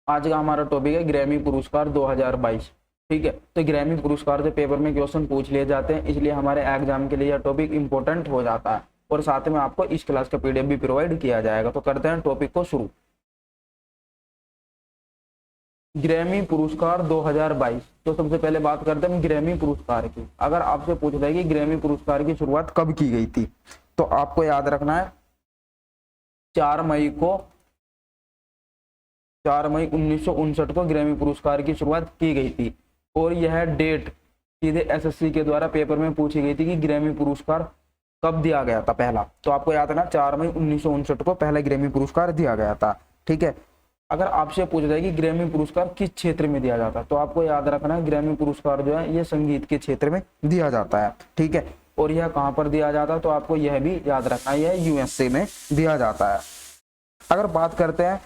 आज का हमारा टॉपिक है ग्रैमी पुरस्कार 2022। ठीक है, तो ग्रैमी पुरस्कार से पेपर में क्वेश्चन पूछ लिए जाते हैं, इसलिए हमारे एग्जाम के लिए यह टॉपिक इंपॉर्टेंट हो जाता है और साथ में आपको इस क्लास का पीडीएफ भी प्रोवाइड किया जाएगा। तो करते हैं टॉपिक को शुरू। ग्रैमी पुरस्कार 2022। तो सबसे पहले बात करते हैं ग्रैमी पुरस्कार की। अगर आपसे पूछ रहा है कि ग्रैमी पुरस्कार की शुरुआत कब की गई थी, तो आपको याद रखना है 4 मई 1959 को ग्रैमी पुरस्कार की शुरुआत की गई थी। और यह डेट सीधे एसएससी के द्वारा पेपर में पूछी गई थी कि ग्रैमी पुरस्कार कब दिया गया था पहला। तो आपको याद है ना, 4 मई 1959 को पहला ग्रैमी पुरस्कार दिया गया था। ठीक है, अगर आपसे पूछ जाए कि ग्रैमी पुरस्कार किस क्षेत्र में दिया जाता है, तो आपको याद रखना है ग्रैमी पुरस्कार जो है ये संगीत के क्षेत्र में दिया जाता है। ठीक है, और यह कहाँ पर दिया जाता है, तो आपको यह भी याद रखना है यह यूएसए में दिया जाता है। अगर बात करते हैं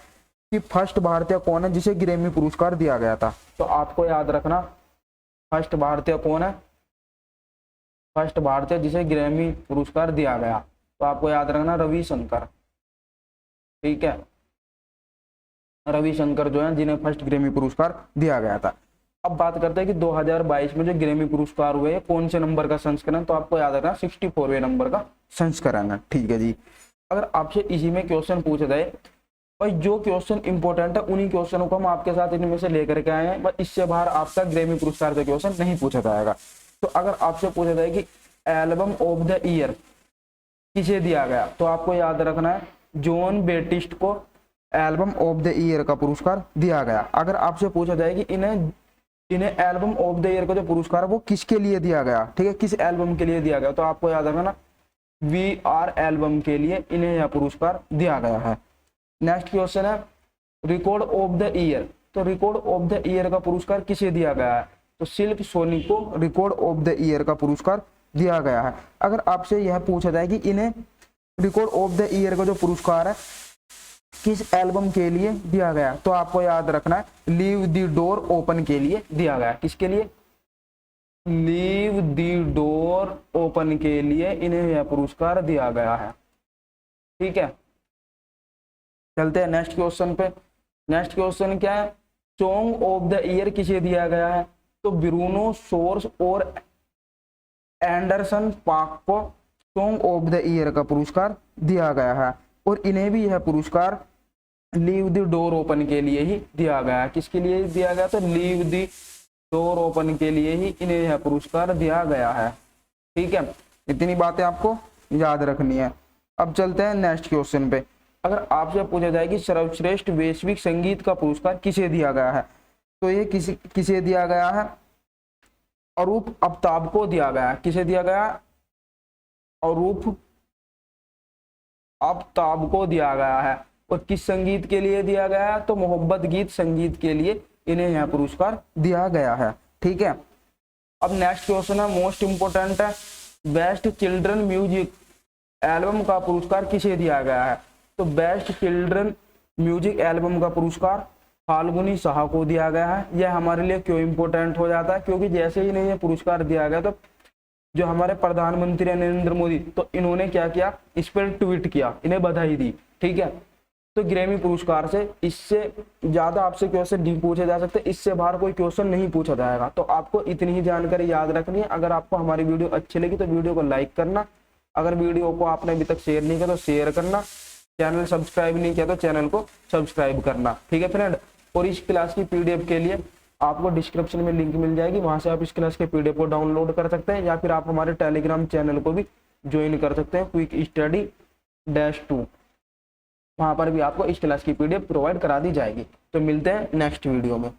कि फर्स्ट भारतीय कौन है जिसे ग्रैमी पुरस्कार दिया गया था, तो आपको याद रखना फर्स्ट भारतीय कौन है, फर्स्ट भारतीय जिसे ग्रैमी पुरस्कार दिया गया, तो आपको याद रखना रविशंकर। ठीक है, रविशंकर जो है जिन्हें फर्स्ट ग्रैमी पुरस्कार दिया गया था। अब बात करते हैं कि 2022 में जो ग्रैमी पुरस्कार हुए कौन से नंबर का संस्करण, तो आपको याद रखना 64वें नंबर का संस्करण है। ठीक है जी, अगर आपसे इसी में क्वेश्चन पूछा जाए, भाई जो क्वेश्चन इंपॉर्टेंट है उन्हीं क्वेश्चनों को हम आपके साथ इनमें से लेकर के आए हैं, बस इससे बाहर आपका ग्रैमी पुरस्कार से क्वेश्चन नहीं पूछा जाएगा। तो अगर आपसे पूछा जाए कि एल्बम ऑफ द ईयर किसे दिया गया, तो आपको याद रखना है जॉन बेटिस्ट को एल्बम ऑफ द ईयर का पुरस्कार दिया गया। अगर आपसे पूछा जाए कि इन्हें एल्बम ऑफ द ईयर का जो पुरस्कार है वो किसके लिए दिया गया, ठीक है, किस एल्बम के लिए दिया गया, तो आपको याद रखना VR एल्बम के लिए इन्हें यह पुरस्कार दिया गया है। नेक्स्ट क्वेश्चन है रिकॉर्ड ऑफ द ईयर। तो रिकॉर्ड ऑफ द ईयर का पुरस्कार किसे दिया गया है, तो सिल्क सोनी को रिकॉर्ड ऑफ द ईयर का पुरस्कार दिया गया है। अगर आपसे यह पूछा जाए कि इन्हें रिकॉर्ड ऑफ द ईयर का जो पुरस्कार है किस एल्बम के लिए दिया गया, तो आपको याद रखना है लीव द डोर ओपन के लिए दिया गया। किसके लिए, लीव द डोर ओपन के लिए इन्हें यह पुरस्कार दिया गया है। ठीक है, चलते हैं नेक्स्ट क्वेश्चन पे। नेक्स्ट क्वेश्चन क्या है, सॉन्ग ऑफ द ईयर किसे दिया गया है, तो ब्रूनो सोर्स और एंडरसन पाक को सॉन्ग ऑफ द ईयर का पुरस्कार दिया गया है। और इन्हें भी यह पुरस्कार लीव द डोर ओपन के लिए ही दिया गया है। किसके लिए दिया गया, तो लीव द डोर ओपन के लिए ही इन्हें यह पुरस्कार दिया गया है। ठीक है, इतनी बातें आपको याद रखनी है। अब चलते हैं नेक्स्ट क्वेश्चन पे। अगर आपसे पूछा जाए कि सर्वश्रेष्ठ वैश्विक संगीत का पुरस्कार किसे दिया गया है, तो ये किसे दिया गया है, अरूप आफ्ताब को दिया गया है। किसे दिया गया, अरूप आफ्ताब को दिया गया है। और किस संगीत के लिए दिया गया है, तो मोहब्बत गीत संगीत के लिए इन्हें यह पुरस्कार दिया गया है। ठीक है, अब नेक्स्ट क्वेश्चन है मोस्ट इंपोर्टेंट है, बेस्ट चिल्ड्रन म्यूजिक एल्बम का पुरस्कार किसे दिया गया है, तो बेस्ट चिल्ड्रन म्यूजिक एल्बम का पुरस्कार फाल्गुनी साहा को दिया गया है। यह हमारे लिए क्यों इंपॉर्टेंट हो जाता है, क्योंकि जैसे ही इन्हें यह पुरस्कार दिया गया तो जो हमारे प्रधानमंत्री नरेंद्र मोदी, तो इन्होंने क्या किया, इस पर ट्वीट किया, इन्हें बधाई दी। ठीक है, तो ग्रैमी पुरस्कार से इससे ज्यादा आपसे क्वेश्चन नहीं पूछे जा सकते, इससे बाहर कोई क्वेश्चन नहीं पूछा जाएगा। तो आपको इतनी ही जानकारी याद रखनी है। अगर आपको हमारी वीडियो अच्छी लगी तो वीडियो को लाइक करना, अगर वीडियो को आपने अभी तक शेयर नहीं किया तो शेयर करना, चैनल सब्सक्राइब नहीं किया तो चैनल को सब्सक्राइब करना। ठीक है फ्रेंड, और इस क्लास की पीडीएफ के लिए आपको डिस्क्रिप्शन में लिंक मिल जाएगी, वहां से आप इस क्लास के पीडीएफ को डाउनलोड कर सकते हैं, या फिर आप हमारे टेलीग्राम चैनल को भी ज्वाइन कर सकते हैं, क्विक स्टडी -2। वहां पर भी आपको इस क्लास की पीडीएफ प्रोवाइड करा दी जाएगी। तो मिलते हैं नेक्स्ट वीडियो में।